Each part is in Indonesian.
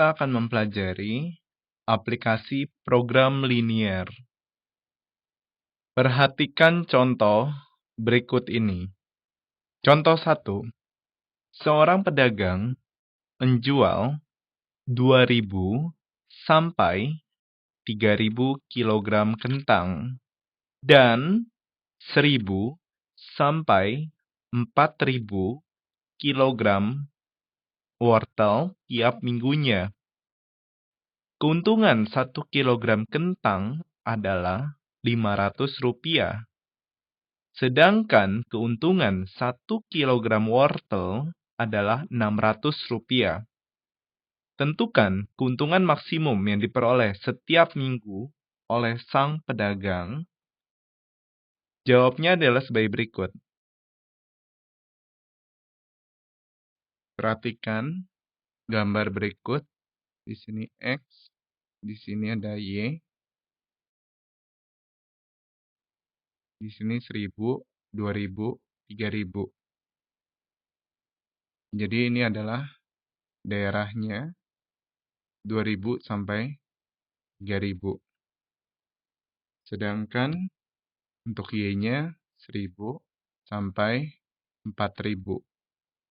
kita akan mempelajari aplikasi program linier. Perhatikan contoh berikut ini. Contoh 1. Seorang pedagang menjual 2.000 sampai 3.000 kilogram kentang dan 1.000 sampai 4.000 kilogram wortel tiap minggunya. Keuntungan 1 kilogram kentang adalah Rp500. Sedangkan keuntungan 1 kilogram wortel adalah Rp600. Tentukan keuntungan maksimum yang diperoleh setiap minggu oleh sang pedagang. Jawabnya adalah sebagai berikut. Perhatikan gambar berikut. Di sini X, di sini ada Y. Di sini 1.000, 2.000, 3.000. Jadi ini adalah daerahnya 2.000 sampai 3.000. Sedangkan untuk Y-nya 1.000 sampai 4.000.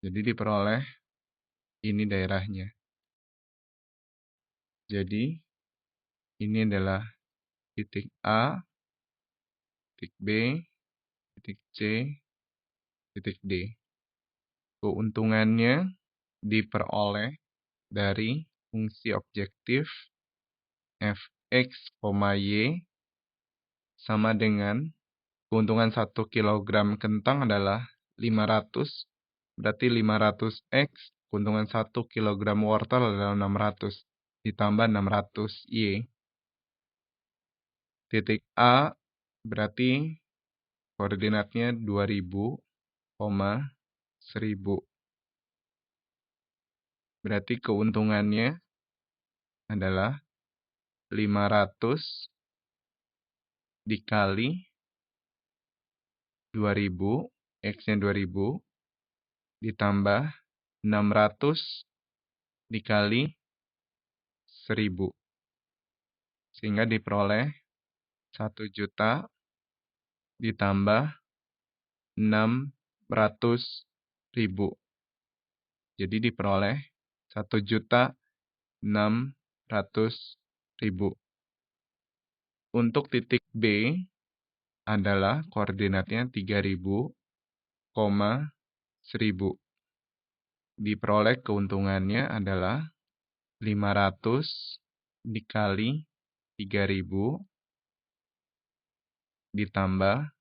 Jadi diperoleh ini daerahnya. Jadi ini adalah titik A, titik B, titik C, titik D. Keuntungannya diperoleh dari fungsi objektif fx, y sama dengan keuntungan 1 kilogram kentang adalah 500, berarti 500x, keuntungan 1 kilogram wortel adalah 600, ditambah 600y. Titik A berarti koordinatnya 2.000, 1.000. Berarti keuntungannya adalah 500 dikali 2.000, X-nya 2.000, ditambah 600 dikali 1.000. Sehingga diperoleh 1 juta ditambah 600.000. Jadi diperoleh 1.600.000. Untuk titik B adalah koordinatnya 3.000, 1.000. Diperoleh keuntungannya adalah 500 dikali 3.000 ditambah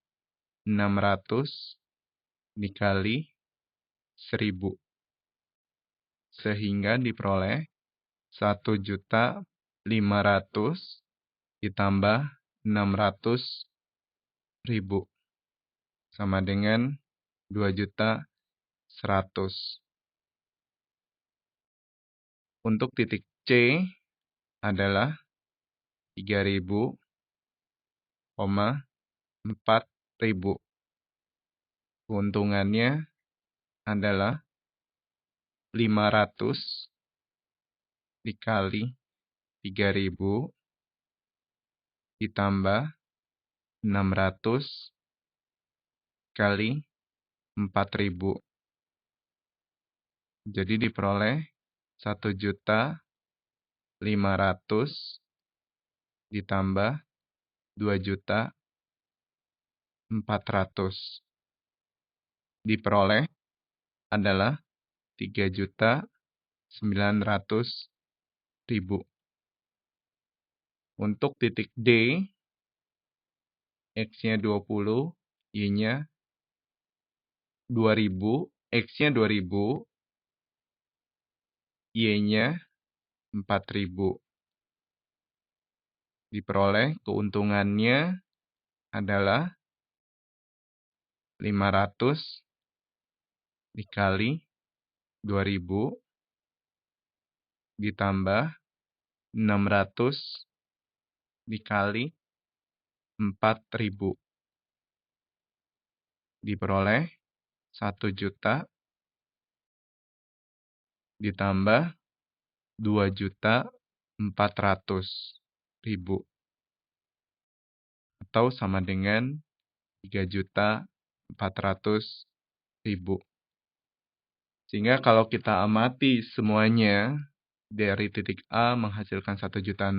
600 dikali 1.000. Sehingga diperoleh 1.500.000 ditambah 600.000 sama dengan 2.100.000. Untuk titik C adalah 3.000, 4.000. Keuntungannya adalah 500 dikali 3.000 ditambah 600 kali 4.000. Jadi diperoleh 1.500.000 ditambah 2.400.000. Diperoleh adalah 3.900.000. Untuk titik D, X-nya 20, Y-nya 2.000, X-nya 2.000, Y-nya 4.000. Diperoleh keuntungannya adalah 500 dikali 2.000 ditambah 600 dikali 4.000. Diperoleh 1 juta ditambah 2.400.000 atau sama dengan 3.400.000. Sehingga kalau kita amati semuanya, dari titik A menghasilkan 1.600.000,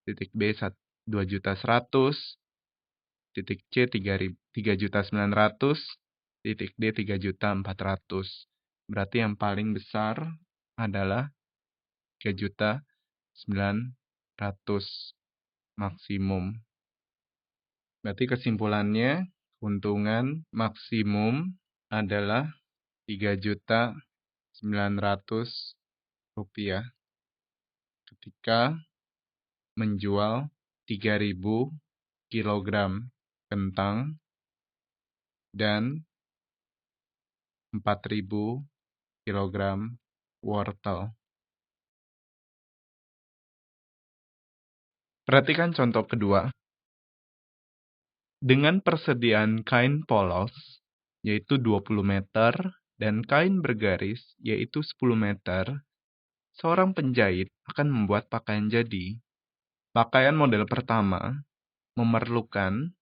titik B 2.100.000, titik C 3.900.000, titik D 3.400.000. Berarti yang paling besar adalah 3.900.000 maksimum. Berarti kesimpulannya, keuntungan maksimum adalah Rp3.900.000 ketika menjual 3.000 kilogram kentang dan 4.000 kilogram wortel. Perhatikan contoh kedua. Dengan persediaan kain polos, yaitu 20 meter, dan kain bergaris, yaitu 10 meter, seorang penjahit akan membuat pakaian jadi. Pakaian model pertama memerlukan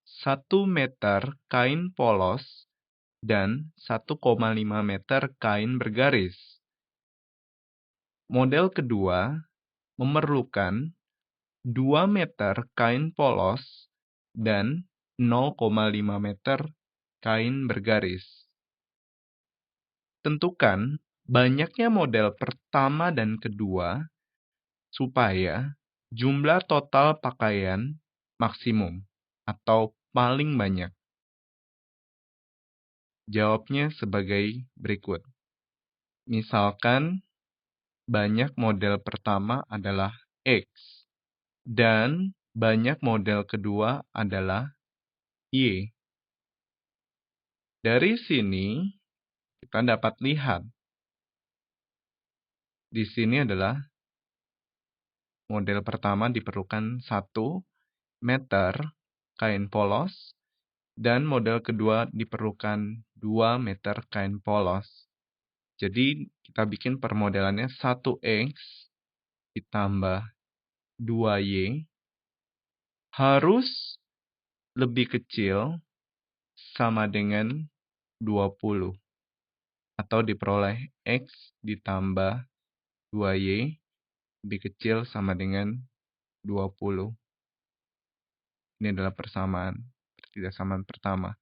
1 meter kain polos dan 1,5 meter kain bergaris. Model kedua memerlukan 2 meter kain polos dan 0,5 meter kain bergaris. Tentukan banyaknya model pertama dan kedua supaya jumlah total pakaian maksimum atau paling banyak. Jawabnya sebagai berikut. Misalkan banyak model pertama adalah X dan banyak model kedua adalah Y. Dari sini kita dapat lihat di sini adalah model pertama diperlukan 1 meter kain polos dan model kedua diperlukan 2 meter kain polos. Jadi kita bikin permodelannya 1X ditambah 2Y harus lebih kecil sama dengan 20. Atau diperoleh X ditambah 2Y lebih kecil sama dengan 20. Ini adalah pertidaksamaan pertama.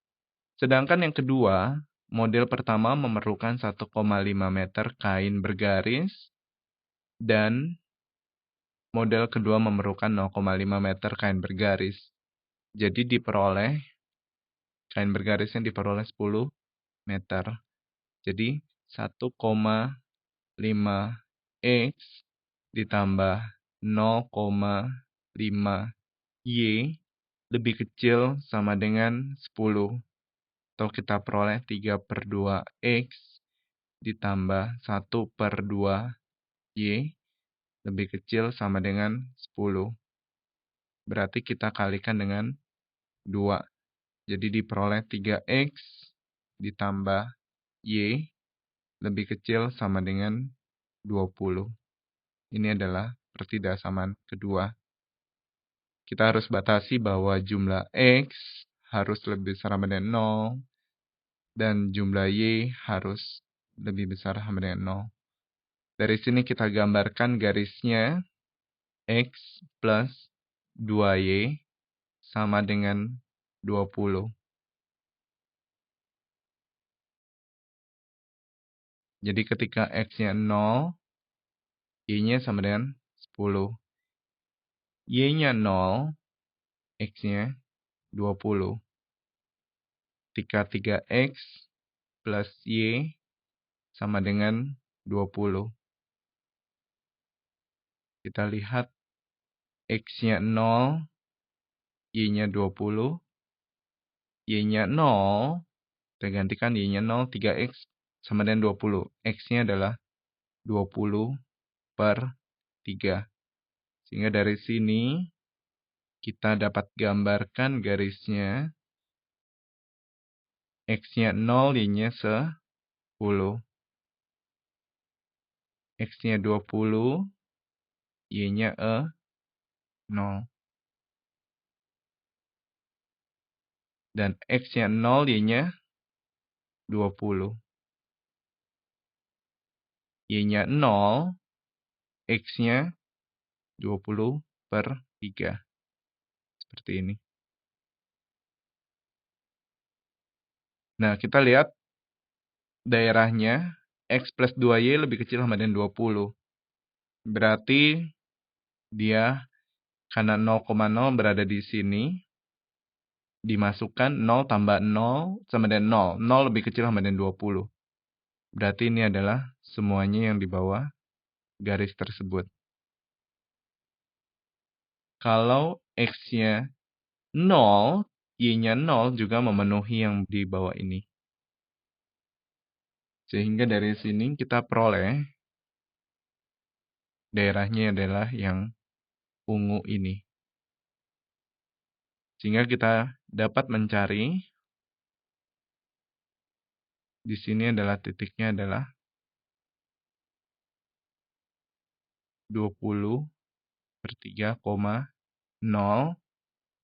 Sedangkan yang kedua, model pertama memerlukan 1,5 meter kain bergaris dan model kedua memerlukan 0,5 meter kain bergaris. Jadi kain bergarisnya diperoleh 10 meter. Jadi 1,5 X ditambah 0,5 Y lebih kecil sama dengan 10. Atau kita peroleh 3/2 X ditambah 1/2 Y lebih kecil sama dengan 10. Berarti kita kalikan dengan 2. Jadi diperoleh 3X ditambah Y lebih kecil sama dengan 20. Ini adalah pertidaksamaan kedua. Kita harus batasi bahwa jumlah X harus lebih besar sama dengan 0 dan jumlah Y harus lebih besar sama dengan 0. Dari sini kita gambarkan garisnya X plus 2Y sama dengan 20. Jadi ketika X-nya 0, Y-nya sama dengan 10. Y-nya 0, X-nya 20. Ketika 3X plus Y sama dengan 20. Kita lihat X-nya 0, Y-nya 20. Y-nya 0, kita gantikan Y-nya 0, 3X sama dengan 20. X-nya adalah 20/3. Sehingga dari sini kita dapat gambarkan garisnya. X-nya 0, Y-nya 10. X-nya 20, Y-nya 0. Dan X-nya 0, Y-nya 20. Y-nya 0, X-nya 20/3. Seperti ini. Nah, kita lihat daerahnya X plus 2Y lebih kecil sama dengan 20. Berarti dia karena 0,0 berada di sini, dimasukkan 0 tambah 0 sama dengan 0. 0 lebih kecil sama dengan 20. Berarti ini adalah semuanya yang di bawah garis tersebut. Kalau X-nya 0, Y-nya 0 juga memenuhi yang di bawah ini. Sehingga dari sini kita peroleh daerahnya adalah yang ungu ini. Sehingga kita dapat mencari, di sini adalah titiknya adalah 20/3,0.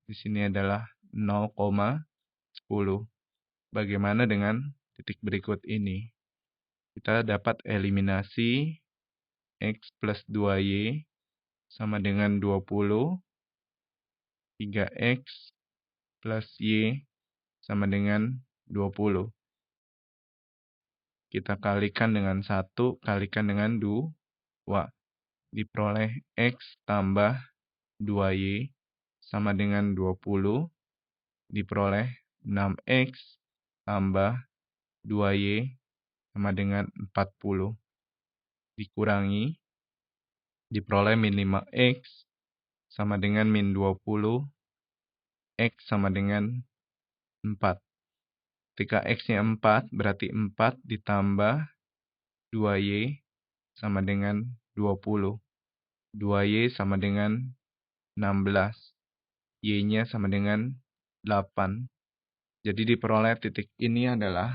Di sini adalah 0,10. Bagaimana dengan titik berikut ini? Kita dapat eliminasi X plus 2Y sama dengan 20. 3X plus Y sama dengan 20. Kita kalikan dengan 1, kalikan dengan 2. Diperoleh X tambah 2Y sama dengan 20. Diperoleh 6X tambah 2Y sama dengan 40. Dikurangi, diperoleh min 5X sama dengan min 20. X sama dengan 4. Ketika X-nya 4, berarti 4 ditambah 2Y sama dengan 20. 2Y sama dengan 16. Y-nya sama dengan 8. Jadi diperoleh titik ini adalah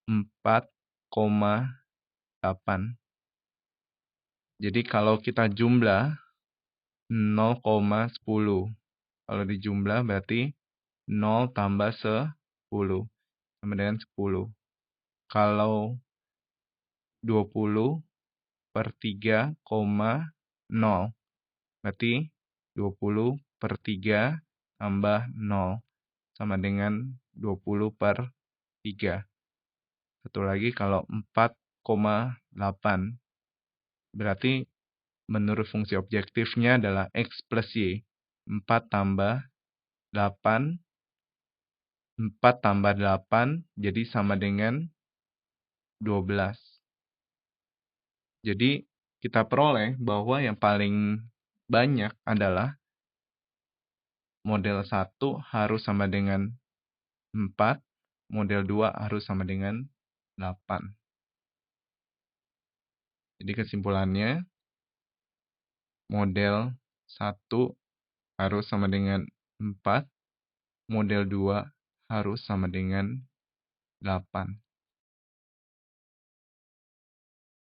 4,8. Jadi kalau kita jumlah 0,10. Kalau dijumlah berarti 0 tambah 10 sama dengan 10. Kalau 20/3,0 berarti 20/3 tambah 0 sama dengan 20/3. Satu lagi kalau 4,8 berarti menurut fungsi objektifnya adalah X plus Y. 4 tambah 8 jadi sama dengan 12. Jadi kita peroleh bahwa yang paling banyak adalah model 1 harus sama dengan 4, model 2 harus sama dengan 8. Jadi kesimpulannya, model 1 harus sama dengan 4, model 2 harus sama dengan 8.